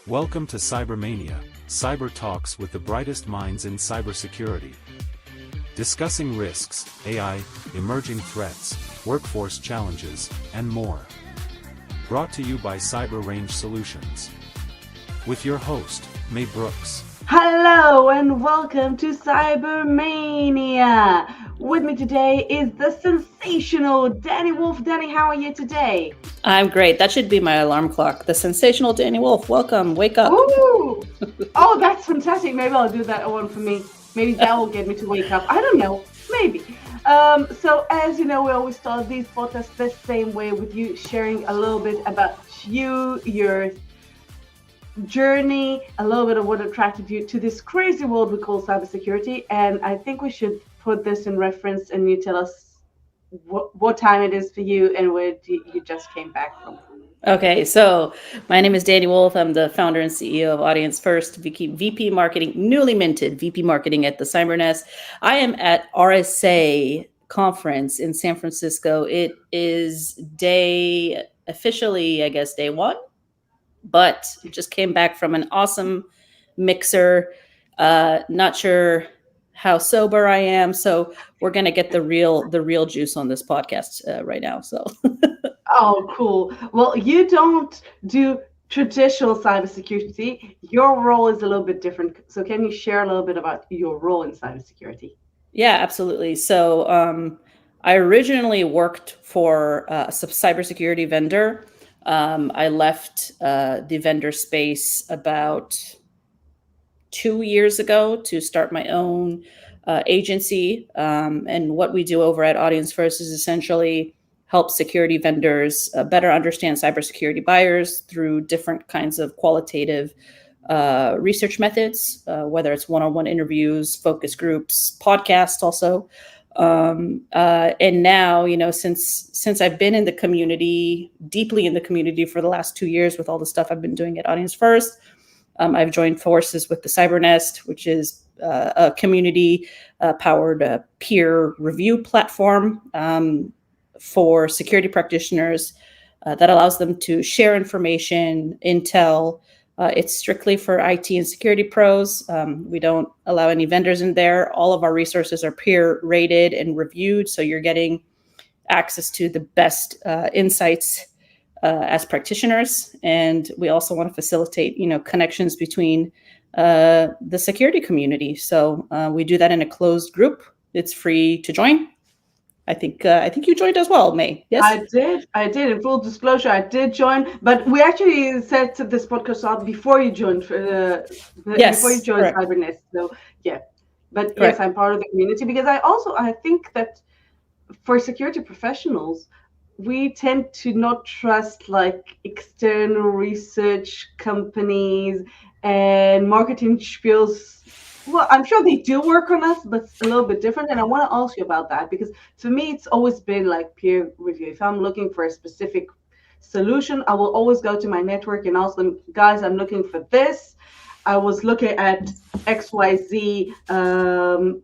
Welcome to CyberMAYnia, cyber talks with the brightest minds in cybersecurity. Discussing risks, AI, emerging threats, workforce challenges, and more. Brought to you by CyberRange Solutions. With your host, May Brooks. Hello and welcome to CyberMAYnia. With me today is the sensational Dani Woolf. Dani, how are you today? I'm great. That should be my alarm clock. The sensational Dani Woolf. Welcome. Wake up. Ooh. Oh, that's fantastic. Maybe I'll do that one for me. Maybe that will get me to wake up. I don't know. Maybe. So as you know, we always start these podcasts the same way, with you sharing a little bit about you, your journey, a little bit of what attracted you to this crazy world we call cybersecurity. And I think we should put this in reference, and you tell us what time it is for you and where you just came back from. Okay, so my name is Dani Woolf. I'm the founder and CEO of Audience First, VP Marketing, newly minted VP Marketing at the CyberNest. I am at RSA conference in San Francisco. It is officially, I guess, day one, but just came back from an awesome mixer. Not sure how sober I am, so we're gonna get the real juice on this podcast right now. So. Oh, cool. Well, you don't do traditional cybersecurity. Your role is a little bit different. So can you share a little bit about your role in cybersecurity? Yeah, absolutely. So I originally worked for a cybersecurity vendor. I left the vendor space about 2 years ago to start my own agency. And what we do over at Audience First is essentially help security vendors better understand cybersecurity buyers through different kinds of qualitative research methods, whether it's one-on-one interviews, focus groups, podcasts also. And now, since I've been in the community, deeply in the community for the last 2 years with all the stuff I've been doing at Audience First, I've joined forces with the CyberNest, which is a community-powered peer review platform for security practitioners that allows them to share information, intel. It's strictly for IT and security pros. We don't allow any vendors in there. All of our resources are peer rated and reviewed, so you're getting access to the best insights as practitioners. And we also want to facilitate, connections between the security community. So we do that in a closed group. It's free to join. I think you joined as well, May. Yes, I did. In full disclosure, I did join, but we actually set this podcast up before you joined. Before you joined CyberNest. So yeah, but correct. Yes, I'm part of the community because I think that for security professionals, we tend to not trust like external research companies and marketing spiels. Well, I'm sure they do work on us, but it's a little bit different. And I want to ask you about that because to me, it's always been like peer review. If I'm looking for a specific solution, I will always go to my network and ask them, guys, I'm looking for this. I was looking at XYZ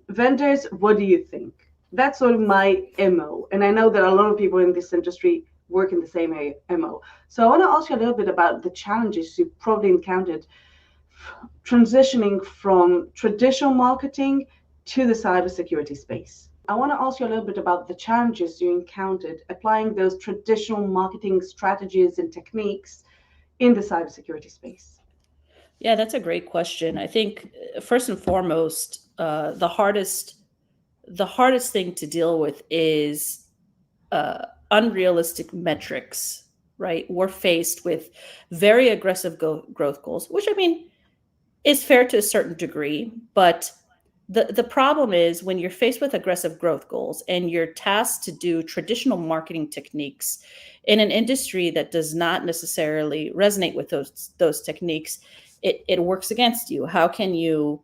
vendors. What do you think? That's sort of my MO. And I know that a lot of people in this industry work in the same MO. So I want to ask you a little bit about the challenges you probably encountered transitioning from traditional marketing to the cybersecurity space. I want to ask you a little bit about the challenges you encountered applying those traditional marketing strategies and techniques in the cybersecurity space. Yeah, that's a great question. I think first and foremost, the hardest thing to deal with is unrealistic metrics, right? We're faced with very aggressive growth goals, which is fair to a certain degree, but the problem is when you're faced with aggressive growth goals and you're tasked to do traditional marketing techniques in an industry that does not necessarily resonate with those techniques, it works against you. How can you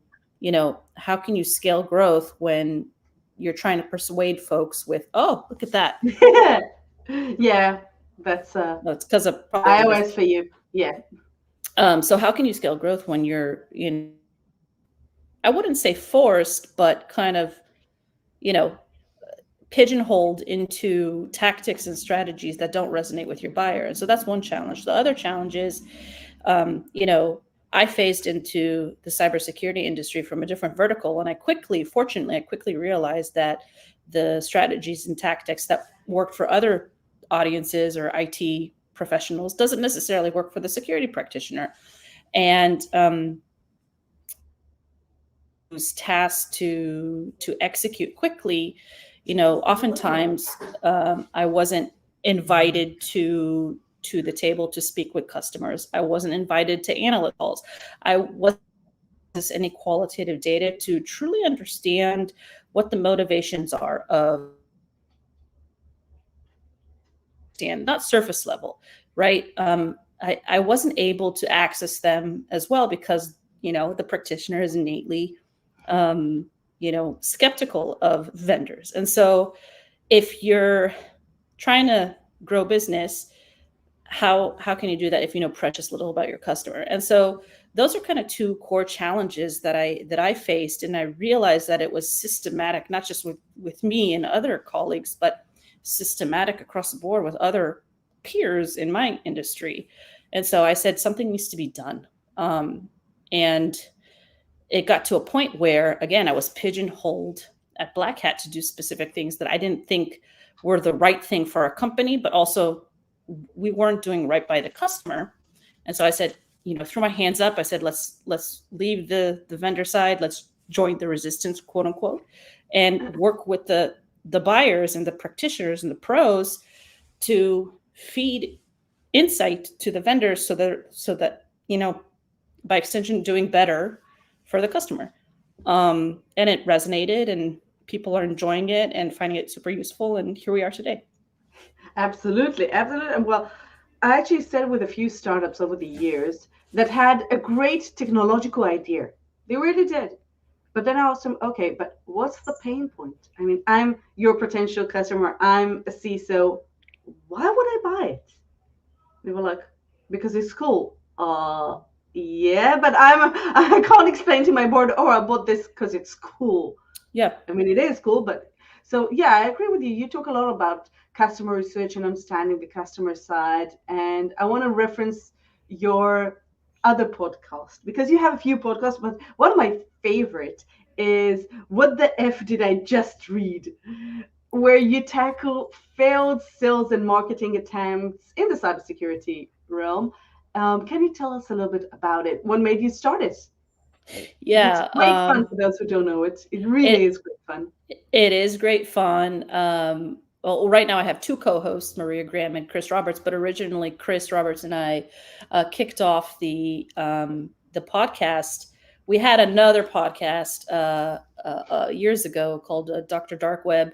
scale growth when you're trying to persuade folks with, oh, look at that. Yeah, that's because of iOS for you. Yeah. So how can you scale growth when you're I wouldn't say forced, but kind of, pigeonholed into tactics and strategies that don't resonate with your buyer. And so that's one challenge. The other challenge is, I phased into the cybersecurity industry from a different vertical, and fortunately, I quickly realized that the strategies and tactics that worked for other audiences or IT professionals doesn't necessarily work for the security practitioner. And was tasked to execute quickly, oftentimes I wasn't invited to the table to speak with customers. I wasn't invited to analyst calls. I wasn't any qualitative data to truly understand what the motivations are of, not surface level, right? I wasn't able to access them as well because, the practitioner is innately, skeptical of vendors. And so if you're trying to grow business, how can you do that if you know precious little about your customer? And so those are kind of two core challenges that I faced, and I realized that it was systematic, not just with me and other colleagues, but systematic across the board with other peers in my industry. And so I said something needs to be done, and it got to a point where, again, I was pigeonholed at Black Hat to do specific things that I didn't think were the right thing for our company, but also we weren't doing right by the customer. And so I said, threw my hands up. I said, let's leave the vendor side. Let's join the resistance, quote unquote, and work with the buyers and the practitioners and the pros to feed insight to the vendors so that, by extension, doing better for the customer. And it resonated, and people are enjoying it and finding it super useful. And here we are today. Absolutely. And well, I actually said with a few startups over the years that had a great technological idea. They really did. But then I asked them, okay, but what's the pain point? I mean, I'm your potential customer. I'm a CISO. Why would I buy it? They were like, because it's cool. Yeah, but I can't explain to my board, I bought this because it's cool. Yeah. I mean, it is cool, but so yeah, I agree with you. You talk a lot about customer research and understanding the customer side. And I want to reference your other podcast because you have a few podcasts, but one of my favorite is What the F Did I Just Read? Where you tackle failed sales and marketing attempts in the cybersecurity realm. Can you tell us a little bit about it? What made you start it? Yeah. It's great fun for those who don't know it. It really is great fun. It is great fun. Well, right now I have two co-hosts, Maria Graham and Chris Roberts, but originally Chris Roberts and I kicked off the podcast. We had another podcast years ago called Dr. Dark Web,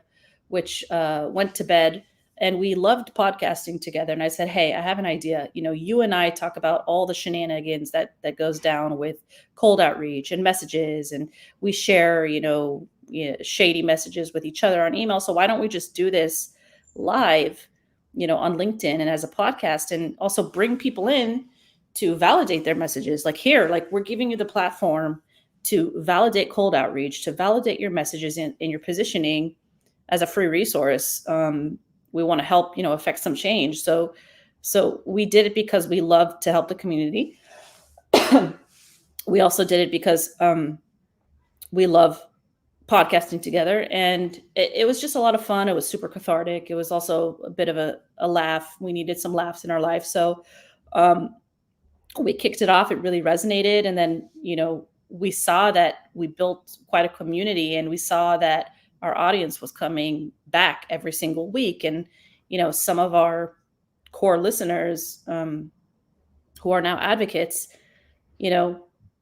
which went to bed, and we loved podcasting together. And I said, hey, I have an idea. You and I talk about all the shenanigans that goes down with cold outreach and messages, and we share, shady messages with each other on email. So why don't we just do this live, on LinkedIn and as a podcast, and also bring people in to validate their messages. Like we're giving you the platform to validate cold outreach, to validate your messages in your positioning as a free resource. We want to help, affect some change. So we did it because we love to help the community. We also did it because we love podcasting together, and it was just a lot of fun. It was super cathartic. It was also a bit of a laugh. We needed some laughs in our life. So we kicked it off. It really resonated. And then, we saw that we built quite a community, and we saw that our audience was coming back every single week. And, some of our core listeners who are now advocates,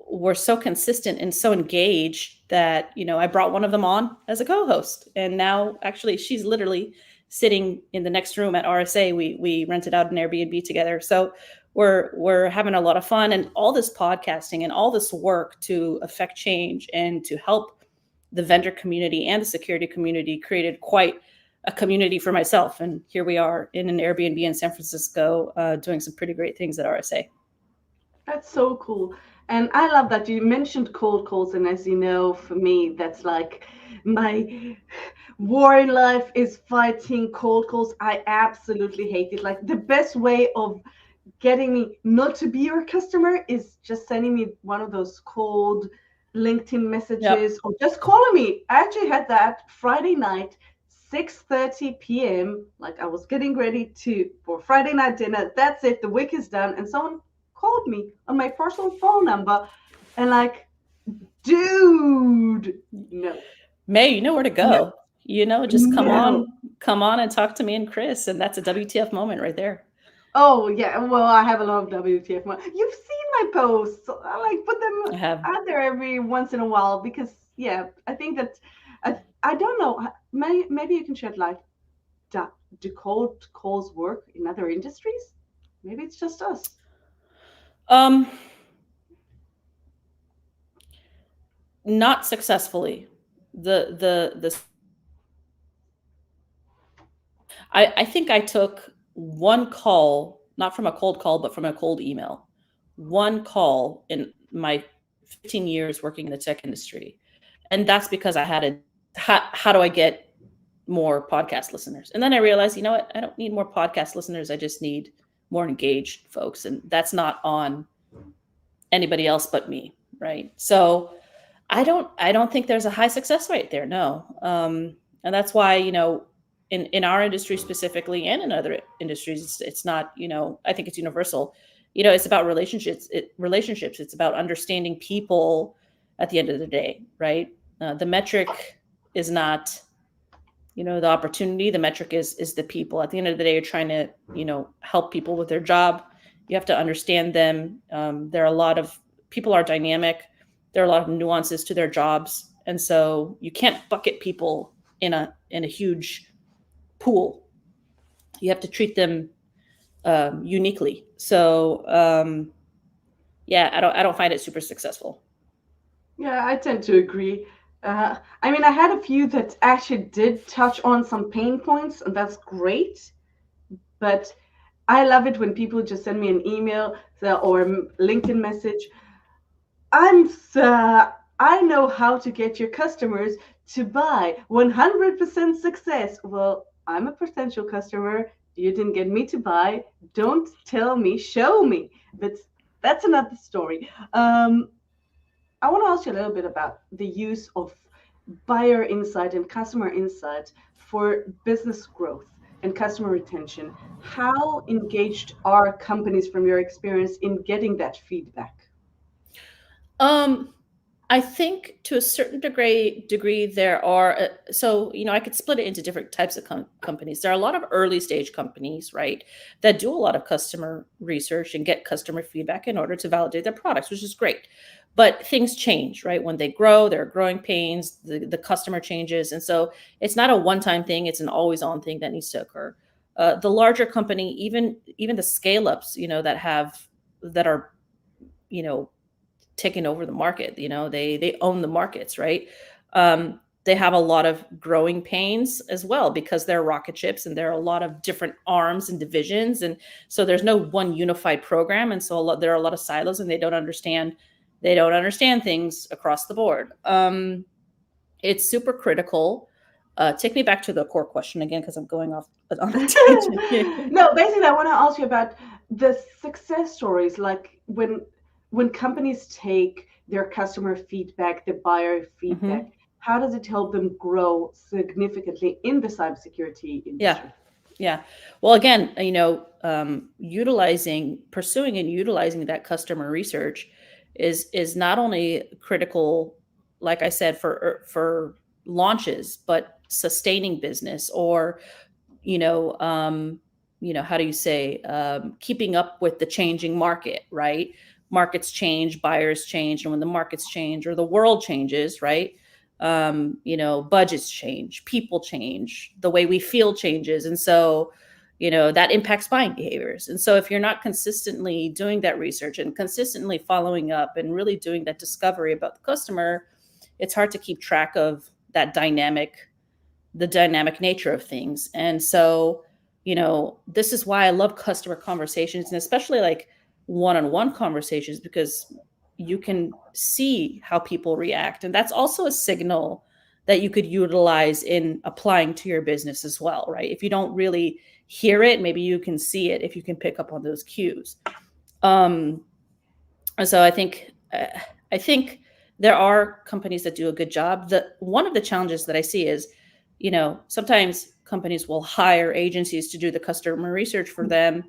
were so consistent and so engaged that, I brought one of them on as a co-host. And now actually she's literally sitting in the next room at RSA. We rented out an Airbnb together. So we're having a lot of fun, and all this podcasting and all this work to affect change and to help the vendor community and the security community created quite a community for myself. And here we are in an Airbnb in San Francisco, doing some pretty great things at RSA. That's so cool. And I love that you mentioned cold calls. And as you know, for me, that's like my war in life is fighting cold calls. I absolutely hate it. Like the best way of getting me not to be your customer is just sending me one of those cold LinkedIn messages or just calling me. I actually had that Friday night, 6:30 p.m. Like I was getting ready for Friday night dinner. That's it. The week is done. And someone called me on my personal phone number and like, dude, no. May, you know where to go. No. You know, just come on and talk to me and Chris. And that's a WTF moment right there. Oh yeah, well I have a lot of WTF moments. You've seen my posts. I like put them out there every once in a while because I think that I don't know. Maybe you can shed light. Do cold calls work in other industries? Maybe it's just us. Not successfully. I think I took one call, not from a cold call, but from a cold email. One call in my 15 years working in the tech industry. And that's because I had how do I get more podcast listeners? And then I realized, you know what? I don't need more podcast listeners. I just need more engaged folks. And that's not on anybody else but me, right? So I don't think there's a high success rate there. No. And that's why, you know, in our industry specifically and in other industries, it's not, you know, I think it's universal. You know, it's about relationships. It's about understanding people at the end of the day, right? The metric is not, you know, the opportunity. The metric is the people. At the end of the day, you're trying to, you know, help people with their job. You have to understand them. There are a lot of people are dynamic. There are a lot of nuances to their jobs, and so you can't bucket people in a huge pool. You have to treat them uniquely. So I don't find it super successful. Yeah, I tend to agree. I mean, I had a few that actually did touch on some pain points, and that's great. But I love it when people just send me an email or a LinkedIn message. I know how to get your customers to buy 100% success. Well, I'm a potential customer. You didn't get me to buy. Don't tell me, show me. But that's another story. I want to ask you a little bit about the use of buyer insight and customer insight for business growth and customer retention. How engaged are companies from your experience in getting that feedback? I think to a certain degree there are, so, you know, I could split it into different types of companies. There are a lot of early stage companies, right, that do a lot of customer research and get customer feedback in order to validate their products, which is great. But things change, right? When they grow, there are growing pains, the customer changes. And so it's not a one-time thing, it's an always on thing that needs to occur. The larger company, even the scale-ups, you know, that are, you know, taking over the market, you know, they own the markets, right? They have a lot of growing pains as well because they're rocket ships and there are a lot of different arms and divisions, and so there's no one unified program, and so there are a lot of silos, and they don't understand things across the board. It's super critical. Take me back to the core question again, because I'm going off on a tangent. No, basically, I want to ask you about the success stories, like when companies take their customer feedback, the buyer feedback, how does it help them grow significantly in the cybersecurity industry? Yeah. Well, again, you know, pursuing and utilizing that customer research is not only critical, like I said, for launches, but sustaining business, or, you know, how do you say, keeping up with the changing market, right? Markets change, buyers change, and when the markets change or the world changes, right? You know, budgets change, people change, the way we feel changes. And so, you know, that impacts buying behaviors. And so if you're not consistently doing that research and consistently following up and really doing that discovery about the customer, it's hard to keep track of the dynamic nature of things. And so, you know, this is why I love customer conversations, and especially like one-on-one conversations, because you can see how people react. And that's also a signal that you could utilize in applying to your business as well, right? If you don't really hear it, maybe you can see it if you can pick up on those cues. So I think there are companies that do a good job. One of the challenges that I see is, sometimes companies will hire agencies to do the customer research for them.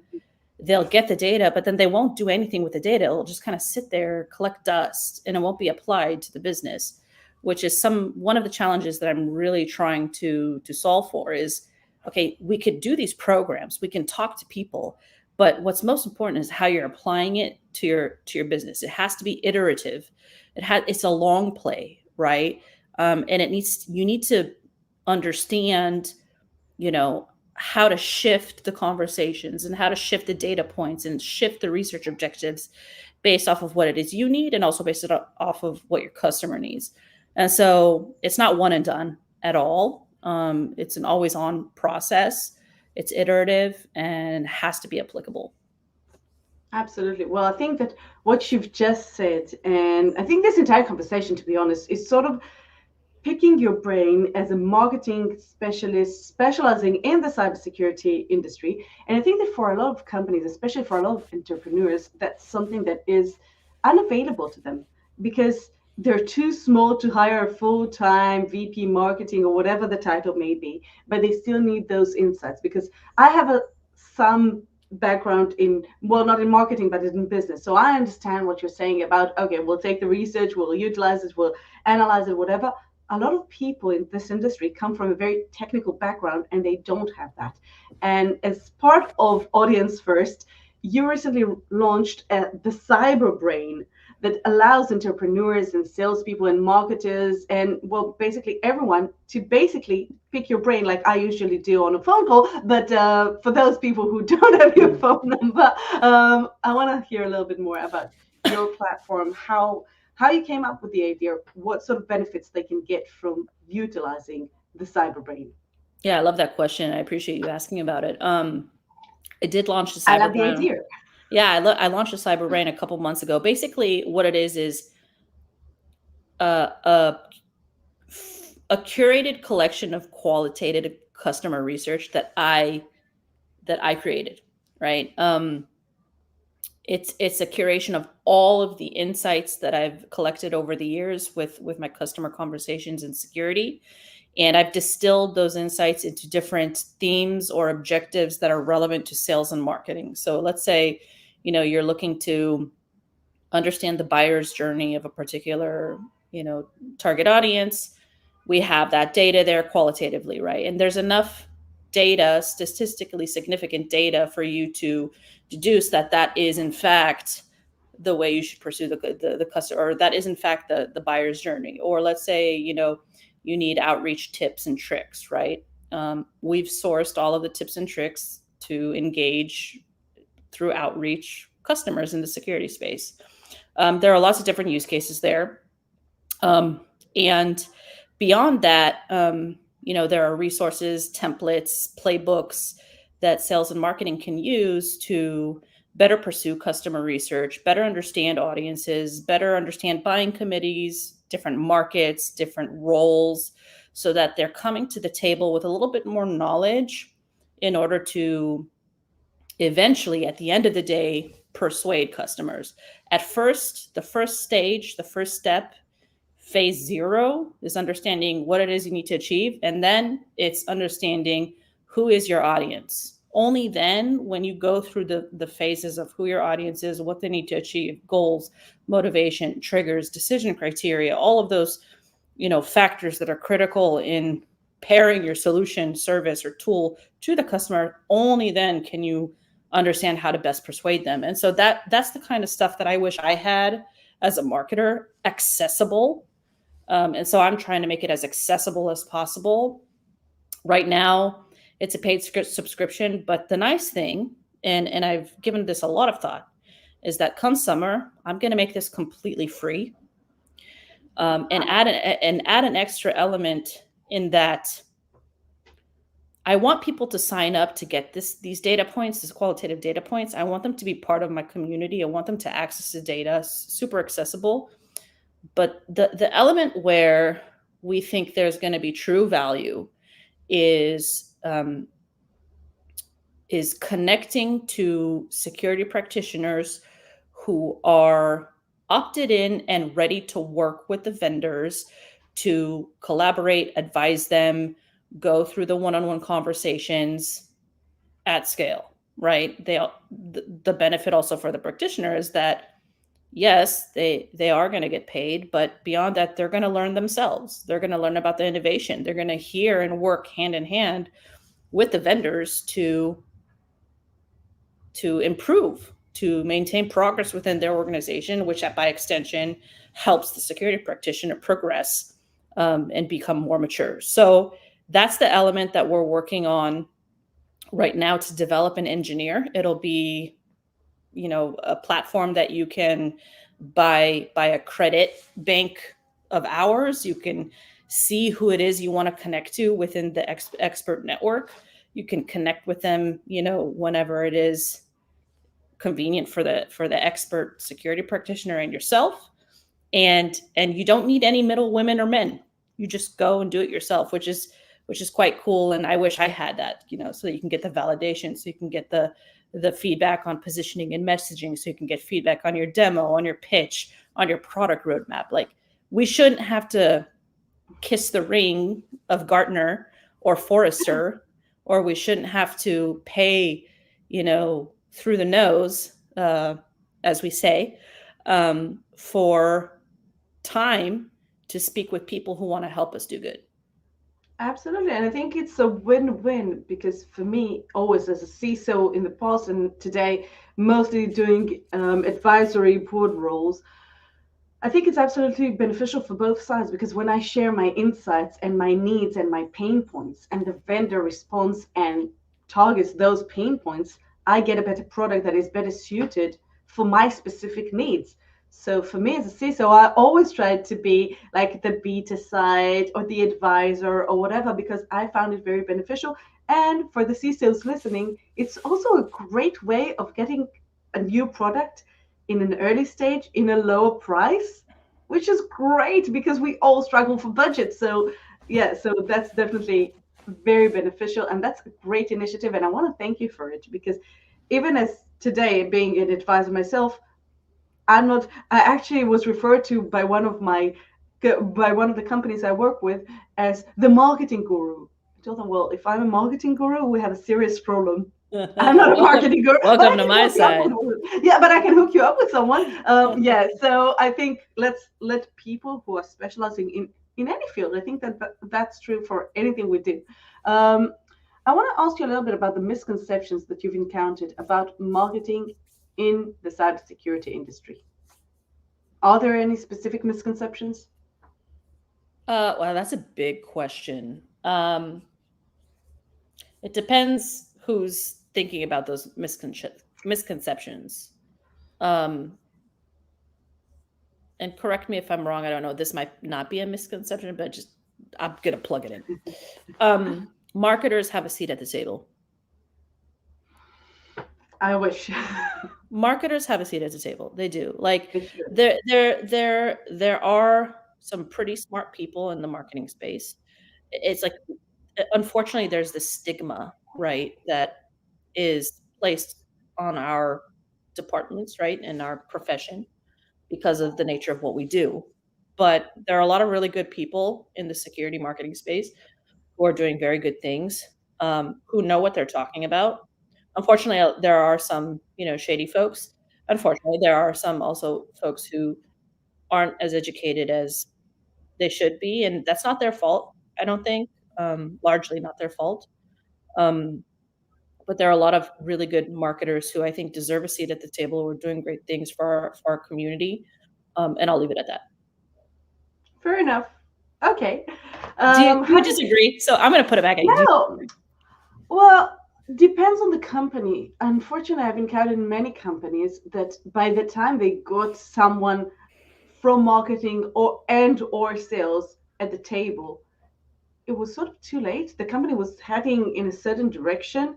They'll get the data, but then they won't do anything with the data. It'll just kind of sit there, collect dust, and it won't be applied to the business, which is one of the challenges that I'm really trying to solve for is, okay, we could do these programs, we can talk to people, but what's most important is how you're applying it to your business. It has to be iterative. It's a long play, right? And you need to understand, how to shift the conversations and how to shift the data points and shift the research objectives based off of what it is you need and also based off of what your customer needs. And so it's not one and done at all. It's an always on process. It's iterative and has to be applicable. Absolutely. Well, I think that what you've just said, and I think this entire conversation, to be honest, is sort of picking your brain as a marketing specialist specializing in the cybersecurity industry. And I think that for a lot of companies, especially for a lot of entrepreneurs, that's something that is unavailable to them because they're too small to hire a full-time VP marketing or whatever the title may be, but they still need those insights because I have some background in, well, not in marketing, but in business. So I understand what you're saying about, okay, we'll take the research, we'll utilize it, we'll analyze it, whatever. A lot of people in this industry come from a very technical background and they don't have that. And as part of Audience First, you recently launched the Cyber Brain that allows entrepreneurs and salespeople and marketers and, well, basically everyone to basically pick your brain like I usually do on a phone call. But for those people who don't have your phone number, I want to hear a little bit more about your platform, how you came up with the idea, what sort of benefits they can get from utilizing the Cyber Brain. Yeah, I love that question. I appreciate you asking about it. I did launch the Cyber Brain. I love the idea. Yeah, I launched the Cyber Brain a couple months ago. Basically, what it is a curated collection of qualitative customer research that I created, right? It's a curation of all of the insights that I've collected over the years with my customer conversations in security. And I've distilled those insights into different themes or objectives that are relevant to sales and marketing. So let's say, you're looking to understand the buyer's journey of a particular, target audience. We have that data there qualitatively, right? And there's enough data, statistically significant data, for you to deduce that is in fact the way you should pursue the customer, or that is in fact the buyer's journey. Or let's say, you need outreach tips and tricks, right? We've sourced all of the tips and tricks to engage through outreach customers in the security space. There are lots of different use cases there. And beyond that, there are resources, templates, playbooks that sales and marketing can use to better pursue customer research, better understand audiences, better understand buying committees, different markets, different roles, so that they're coming to the table with a little bit more knowledge in order to eventually, at the end of the day, persuade customers. At first, the first stage, the first step, phase 0 is understanding what it is you need to achieve. And then it's understanding who is your audience. Only then, when you go through the phases of who your audience is, what they need to achieve, goals, motivation, triggers, decision criteria, all of those, factors that are critical in pairing your solution, service, or tool to the customer, only then can you understand how to best persuade them. And so that's the kind of stuff that I wish I had as a marketer, accessible. And so I'm trying to make it as accessible as possible. Right now, it's a paid subscription, but the nice thing, and I've given this a lot of thought, is that come summer, I'm going to make this completely free, and add an extra element in that I want people to sign up to get these data points, these qualitative data points. I want them to be part of my community. I want them to access the data, super accessible. But the element where we think there's going to be true value is connecting to security practitioners who are opted in and ready to work with the vendors to collaborate, advise them, go through the one-on-one conversations at scale, right? The benefit also for the practitioner is that yes, they are going to get paid, but beyond that, they're going to learn themselves. They're going to learn about the innovation. They're going to hear and work hand in hand with the vendors to improve, to maintain progress within their organization, which by extension helps the security practitioner progress and become more mature. So that's the element that we're working on right now to develop and engineer. It'll be, a platform that you can buy a credit bank of hours. You can see who it is you want to connect to within the expert network. You can connect with them, whenever it is convenient for the expert security practitioner and yourself. And you don't need any middle women or men. You just go and do it yourself, which is quite cool. And I wish I had that, so that you can get the validation, so you can get the feedback on positioning and messaging, so you can get feedback on your demo, on your pitch, on your product roadmap. Like, we shouldn't have to kiss the ring of Gartner or Forrester, or we shouldn't have to pay, through the nose, as we say, for time to speak with people who want to help us do good. Absolutely. And I think it's a win-win, because for me, always as a CISO in the past and today, mostly doing advisory board roles, I think it's absolutely beneficial for both sides, because when I share my insights and my needs and my pain points, and the vendor responds and targets those pain points, I get a better product that is better suited for my specific needs. So for me as a CISO, I always tried to be like the beta side or the advisor or whatever, because I found it very beneficial. And for the CISOs listening, it's also a great way of getting a new product in an early stage in a lower price, which is great because we all struggle for budget. So yeah, so that's definitely very beneficial, and that's a great initiative. And I want to thank you for it, because even as today being an advisor myself, I actually was referred to by one of the companies I work with as the marketing guru. I told them, well, if I'm a marketing guru, we have a serious problem. I'm not a marketing guru. Welcome to my side. Yeah, but I can hook you up with someone. Yeah, so I think let's let people who are specializing in any field. I think that's true for anything we do. I want to ask you a little bit about the misconceptions that you've encountered about marketing in the cybersecurity industry. Are there any specific misconceptions? Well, that's a big question. It depends who's thinking about those misconceptions. And correct me if I'm wrong. I don't know. This might not be a misconception, but I'm going to plug it in. Marketers have a seat at the table. I wish. Marketers have a seat at the table. They do. Like, there are some pretty smart people in the marketing space. It's like, unfortunately, there's this stigma, right, that is placed on our departments, right, in our profession because of the nature of what we do. But there are a lot of really good people in the security marketing space who are doing very good things, who know what they're talking about. Unfortunately, there are some, shady folks. Unfortunately, there are some also folks who aren't as educated as they should be, and that's not their fault, I don't think. Largely not their fault. But there are a lot of really good marketers who I think deserve a seat at the table, who are doing great things for our community. And I'll leave it at that. Fair enough. Okay. Do you disagree? So I'm going to put it back at you. No. Well, depends on the company. Unfortunately, I've encountered many companies that by the time they got someone from marketing or sales at the table, it was sort of too late. The company was heading in a certain direction,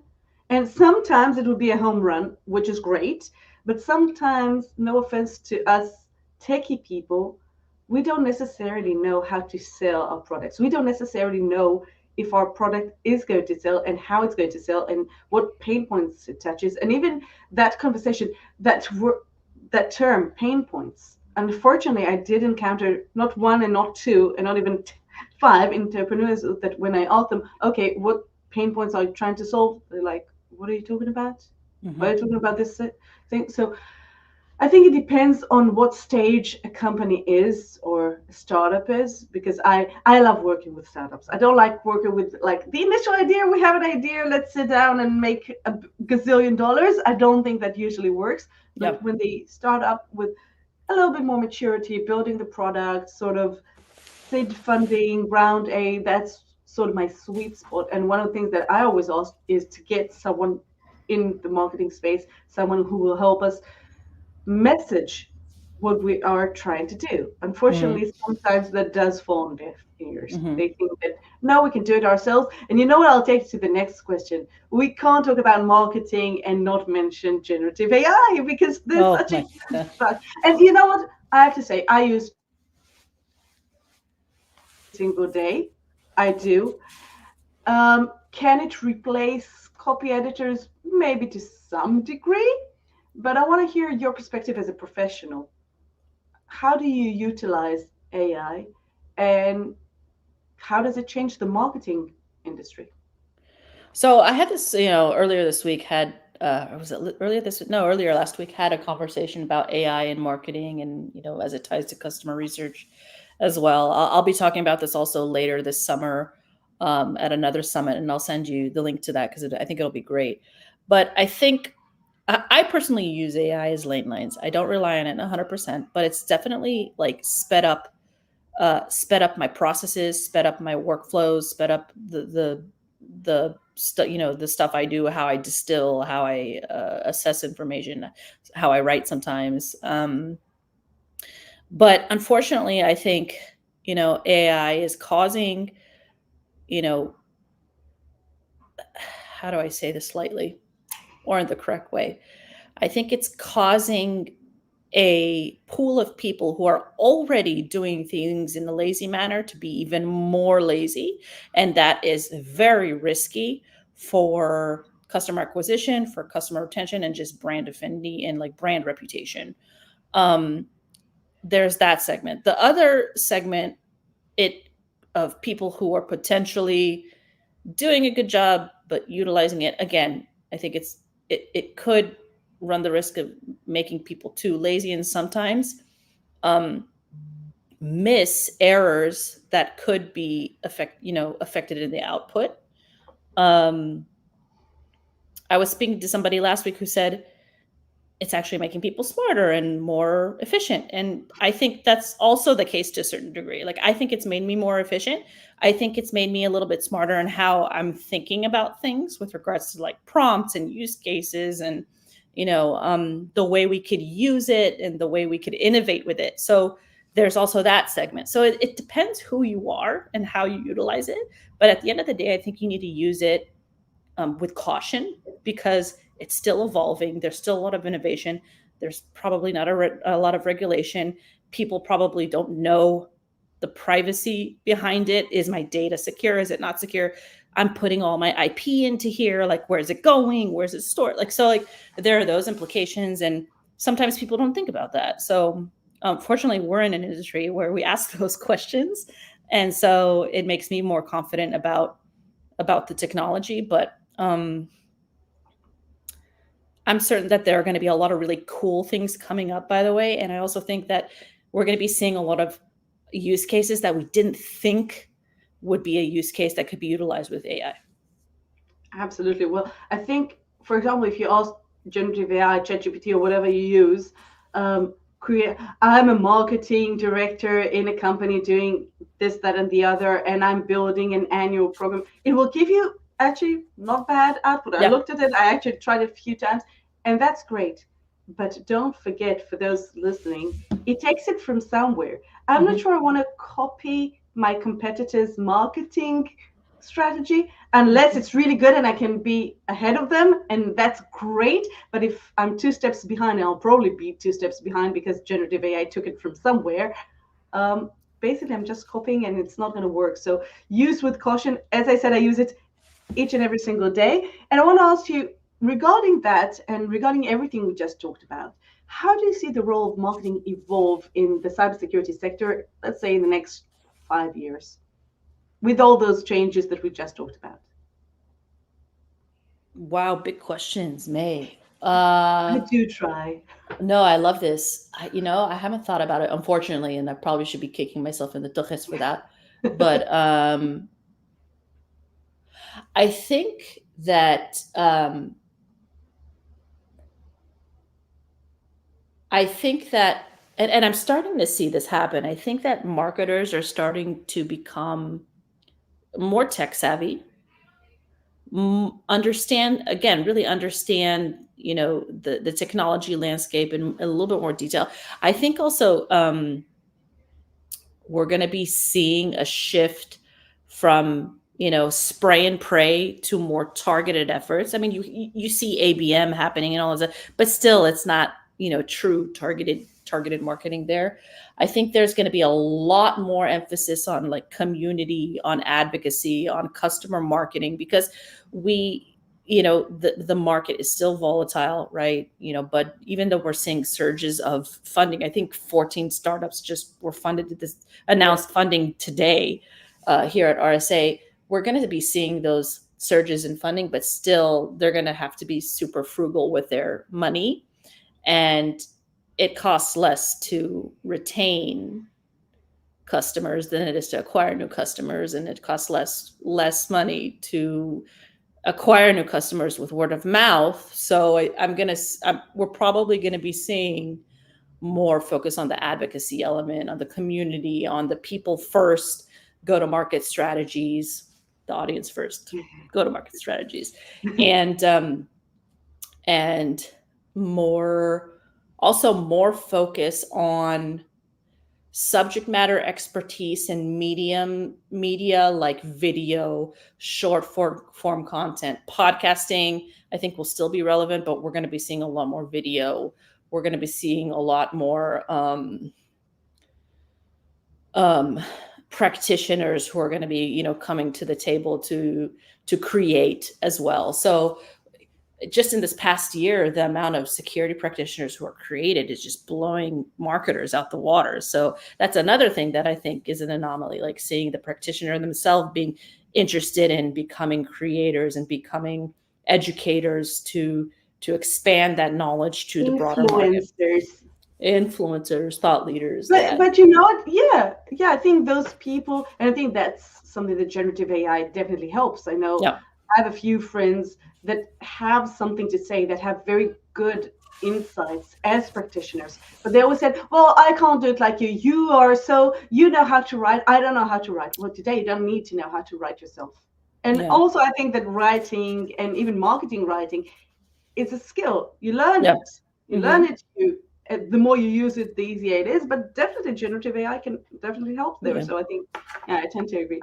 and sometimes it would be a home run, which is great. But sometimes, no offense to us techie people, we don't necessarily know how to sell our products. We don't necessarily know if our product is going to sell and how it's going to sell and what pain points it touches. And even that conversation, that term, pain points. Unfortunately, I did encounter not one and not two and not even 5 entrepreneurs that when I asked them, okay, what pain points are you trying to solve? They're like, what are you talking about? Why are you talking about this thing? So I think it depends on what stage a company is or a startup is, because I love working with startups. I don't like working with like the initial idea. We have an idea, let's sit down and make a gazillion dollars. I don't think that usually works. But when they start up with a little bit more maturity, building the product, sort of seed funding, round A, that's sort of my sweet spot. And one of the things that I always ask is to get someone in the marketing space, someone who will help us message what we are trying to do. Unfortunately, sometimes that does fall on deaf ears. They think that, no, we can do it ourselves. And you know what? I'll take you to the next question. We can't talk about marketing and not mention generative AI, because there's such a huge fact. And you know what? I have to say, I use single day. I do. Can it replace copy editors? Maybe to some degree. But I want to hear your perspective as a professional. How do you utilize AI, and how does it change the marketing industry? So I had this, earlier this week had, was it earlier this? No, earlier last week had a conversation about AI and marketing, and as it ties to customer research as well. I'll be talking about this also later this summer at another summit, and I'll send you the link to that because I think it'll be great. But I think I personally use AI as lane lines. I don't rely on it 100%, but it's definitely like sped up my processes, sped up my workflows, sped up the stuff I do, how I distill, how I assess information, how I write sometimes. But unfortunately, I think AI is causing, how do I say this lightly or in the correct way? I think it's causing a pool of people who are already doing things in a lazy manner to be even more lazy. And that is very risky for customer acquisition, for customer retention, and just brand affinity and like brand reputation. There's that segment. The other segment of people who are potentially doing a good job, but utilizing it, again, I think it could run the risk of making people too lazy, and sometimes miss errors that could be affected in the output. I was speaking to somebody last week who said it's actually making people smarter and more efficient. And I think that's also the case to a certain degree. Like, I think it's made me more efficient. I think it's made me a little bit smarter in how I'm thinking about things with regards to like prompts and use cases and, the way we could use it and the way we could innovate with it. So there's also that segment. So it depends who you are and how you utilize it. But at the end of the day, I think you need to use it with caution, because it's still evolving. There's still a lot of innovation. There's probably not a lot of regulation. People probably don't know the privacy behind it. Is my data secure? Is it not secure? I'm putting all my IP into here. Like, where's it going? Where's it stored? There are those implications. And sometimes people don't think about that. So fortunately, we're in an industry where we ask those questions. And so it makes me more confident about the technology. But I'm certain that there are going to be a lot of really cool things coming up, by the way. And I also think that we're going to be seeing a lot of use cases that we didn't think would be a use case that could be utilized with AI. Absolutely. Well, I think, for example, if you ask generative AI, ChatGPT, or whatever you use, I'm a marketing director in a company doing this, that, and the other, and I'm building an annual program. It will give you actually not bad output. I looked at it. I actually tried it a few times, and that's great. But don't forget, for those listening, it takes it from somewhere. I'm not sure I want to copy my competitors' marketing strategy unless it's really good and I can be ahead of them, and that's great. But if I'm 2 steps behind, I'll probably be 2 steps behind because generative AI took it from somewhere. basically I'm just copying and it's not going to work. So use with caution. As I said, I use it each and every single day. And I want to ask you regarding that and regarding everything we just talked about, how do you see the role of marketing evolve in the cybersecurity sector, let's say in the next 5 years, with all those changes that we just talked about? Wow, big questions, May. I do try. No, I love this. I haven't thought about it, unfortunately, and I probably should be kicking myself in the tuchus for that. But I think that and I'm starting to see this happen. I think that marketers are starting to become more tech savvy, really understand, the technology landscape in a little bit more detail. I think also we're going to be seeing a shift from spray and pray to more targeted efforts. I mean, you see ABM happening and all of that, but still it's not true targeted marketing there. I think there's going to be a lot more emphasis on like community, on advocacy, on customer marketing, because the market is still volatile, right? But even though we're seeing surges of funding, I think 14 startups just were funded, announced funding today here at RSA. We're going to be seeing those surges in funding, but still they're going to have to be super frugal with their money. And it costs less to retain customers than it is to acquire new customers. And it costs less money to acquire new customers with word of mouth. So we're probably going to be seeing more focus on the advocacy element, on the community, on the people first go-to-market strategies, the audience first go-to-market strategies, and more focus on subject matter expertise and media like video, short form content. Podcasting, I think, will still be relevant, but we're going to be seeing a lot more video. We're going to be seeing a lot more practitioners who are going to be, coming to the table to create as well. So just in this past year, the amount of security practitioners who are created is just blowing marketers out the water. So that's another thing that I think is an anomaly, like seeing the practitioner themselves being interested in becoming creators and becoming educators to expand that knowledge to the broader market. Influencers, thought leaders. But you know what? Yeah, I think those people, and I think that's something that generative AI definitely helps. I know I have a few friends that have something to say, that have very good insights as practitioners, but they always said, well, I can't do it like you. You know how to write. I don't know how to write. Well, today you don't need to know how to write yourself. And also I think that writing and even marketing writing is a skill. You learn it. You learn it. The more you use it, the easier it is. But definitely generative AI can definitely help there. So I think, I tend to agree.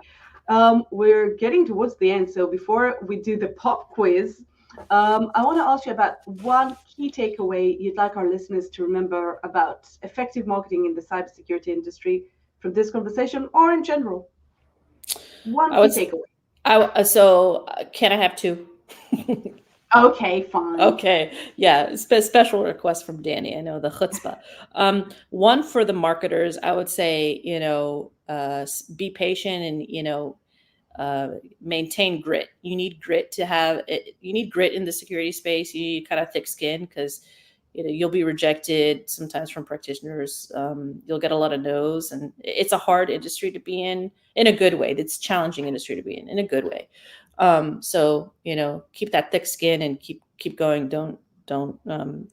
We're getting towards the end. So before we do the pop quiz, I want to ask you about one key takeaway you'd like our listeners to remember about effective marketing in the cybersecurity industry from this conversation, or in general. One key takeaway. So can I have two? Okay, fine. Okay, yeah, special request from Dani. I know, the chutzpah. One, for the marketers, I would say, be patient and maintain grit. You need grit to have it. You need grit in the security space. You need kind of thick skin, because you'll be rejected sometimes from practitioners. You'll get a lot of no's, and it's a hard industry to be in a good way. It's a challenging industry to be in a good way. So keep that thick skin and keep going. Don't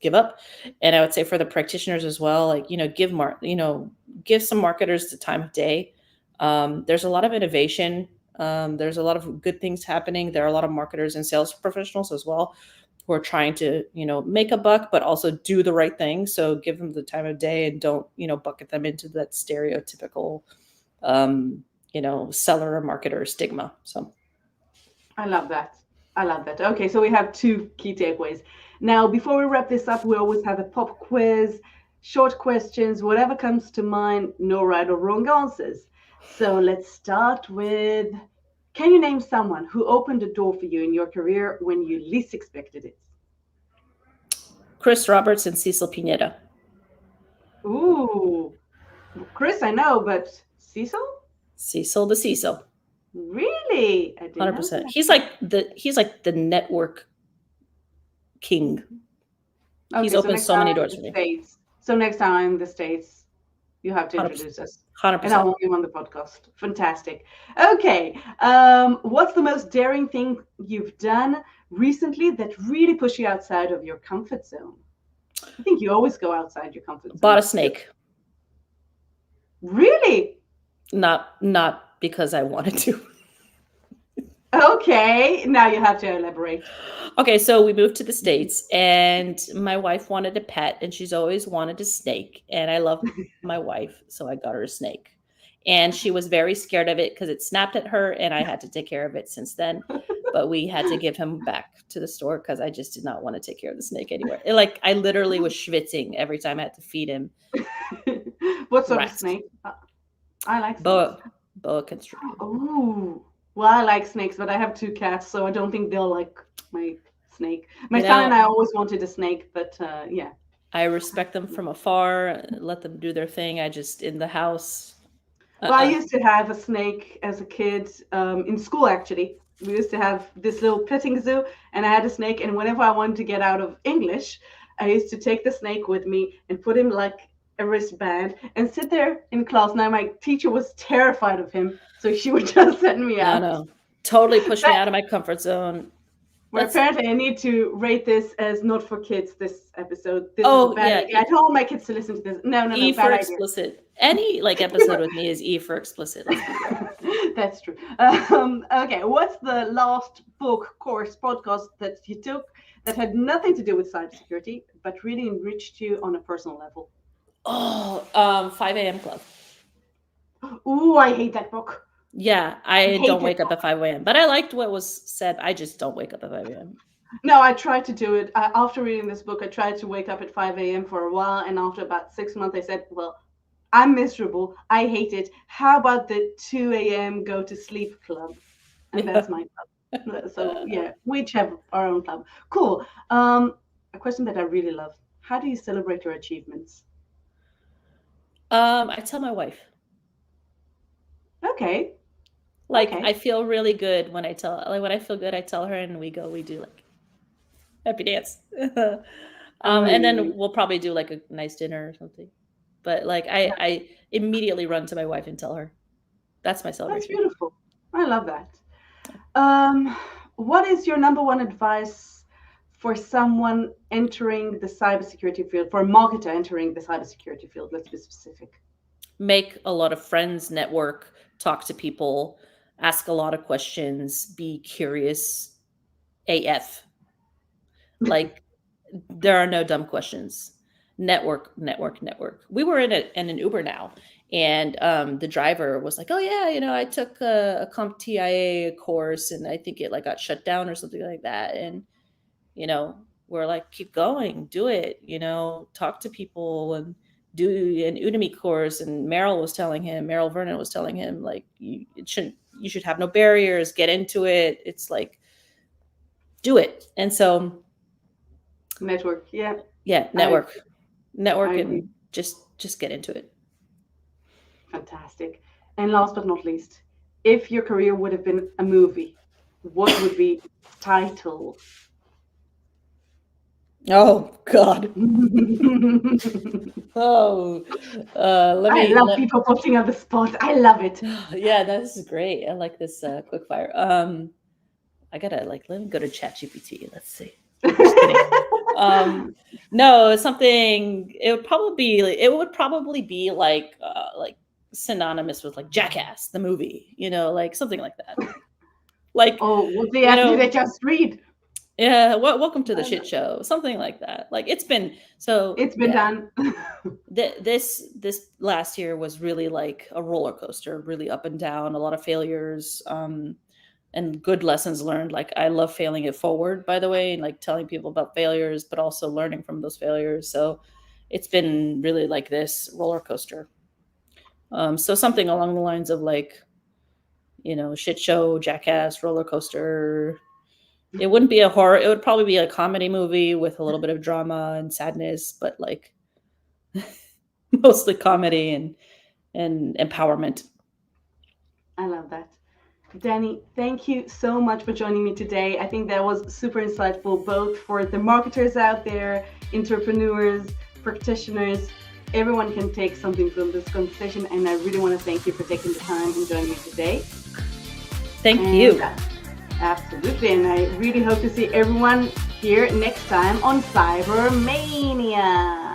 give up. And I would say for the practitioners as well, like give some marketers the time of day. There's a lot of innovation. There's a lot of good things happening. There are a lot of marketers and sales professionals as well who are trying to make a buck, but also do the right thing. So give them the time of day, and don't bucket them into that stereotypical seller or marketer stigma. So I love that. Okay, so we have two key takeaways. Now, before we wrap this up, we always have a pop quiz. short questions, whatever comes to mind, no right or wrong answers. So let's start with, can you name someone who opened a door for you in your career when you least expected it? Chris Roberts and Cecil Pineda. Ooh, Chris, I know, but Cecil? Cecil the Cecil. Really? I didn't 100%. know that. He's like the network king. Okay, He's opened so many doors for me. States. So next time I'm in the States, you have to introduce 100%. us. 100%. And I want you on the podcast. Fantastic. Okay. What's the most daring thing you've done recently that really pushed you outside of your comfort zone? I think you always go outside your comfort zone. Bought a snake. Really? Not because I wanted to. Okay. Now you have to elaborate. Okay, so we moved to the States and my wife wanted a pet and she's always wanted a snake. And I love my wife, so I got her a snake. And she was very scared of it because it snapped at her and I had to take care of it since then. But we had to give him back to the store because I just did not want to take care of the snake anywhere. I literally was schwitzing every time I had to feed him. What sort of snake? I like snakes. Boa constrictor. Oh, well, I like snakes, but I have 2 cats, so I don't think they'll like my snake. My son and I always wanted a snake, but yeah. I respect them from afar, let them do their thing. I just, in the house. Well, I used to have a snake as a kid in school, actually. We used to have this little petting zoo, and I had a snake, and whenever I wanted to get out of English, I used to take the snake with me and put him like a wristband and sit there in class. Now, my teacher was terrified of him, so she would just send me out. No. Totally push me out of my comfort zone. Well, apparently I need to rate this as not for kids, this episode. This is a bad idea. I told all my kids to listen to this. No, E for explicit. Any episode with me is E for explicit. That's true. Okay, what's the last book, course, podcast that you took that had nothing to do with cybersecurity, but really enriched you on a personal level? 5 a.m. Club. Ooh, I hate that book. Yeah, I don't wake up at 5 a.m. But I liked what was said. I just don't wake up at 5 a.m. No, I tried to do it. After reading this book, I tried to wake up at 5 a.m. for a while. And after about 6 months, I said, well, I'm miserable. I hate it. How about the 2 a.m. go to sleep club? And that's my club. So yeah, we each have our own club. Cool. A question that I really love. How do you celebrate your achievements? I tell my wife. Okay. I feel really good when I tell, when I feel good, I tell her and we do happy dance. And then we'll probably do a nice dinner or something. But I immediately run to my wife and tell her. That's my celebration. That's beautiful. I love that. What is your number one advice for someone entering the cybersecurity field, for a marketer entering the cybersecurity field? Let's be specific. Make a lot of friends, network, talk to people, ask a lot of questions, be curious AF. There are no dumb questions. Network. We were in an Uber now, and the driver was like, oh yeah, I took a CompTIA course and I think it got shut down or something like that. And, we're like, keep going, do it, talk to people and do an Udemy course. And Meryl Vernon was telling him, you should have no barriers, get into it. It's do it. And so network. Yeah, network and just get into it. Fantastic. And last but not least, if your career would have been a movie, what would be its title? Oh God. I love people putting on the spot. I love it. Yeah, this is great. I like this quick fire. I gotta let me go to ChatGPT. Let's see. No, something. It would probably be synonymous with Jackass the movie. Something like that. The actor that just read. Yeah, welcome to the shit show. Something like that. It's been done. This last year was really a roller coaster, really up and down, a lot of failures, and good lessons learned. I love failing it forward, by the way, and telling people about failures, but also learning from those failures. So it's been really like this roller coaster. So something along the lines of like, shit show, jackass, roller coaster. It wouldn't be a horror. It would probably be a comedy movie with a little bit of drama and sadness, but like mostly comedy and empowerment. I love that. Dani, thank you so much for joining me today. I think that was super insightful, both for the marketers out there, entrepreneurs, practitioners. Everyone can take something from this conversation, and I really want to thank you for taking the time and joining me today. Thank you. Absolutely, and I really hope to see everyone here next time on CyberMAYnia.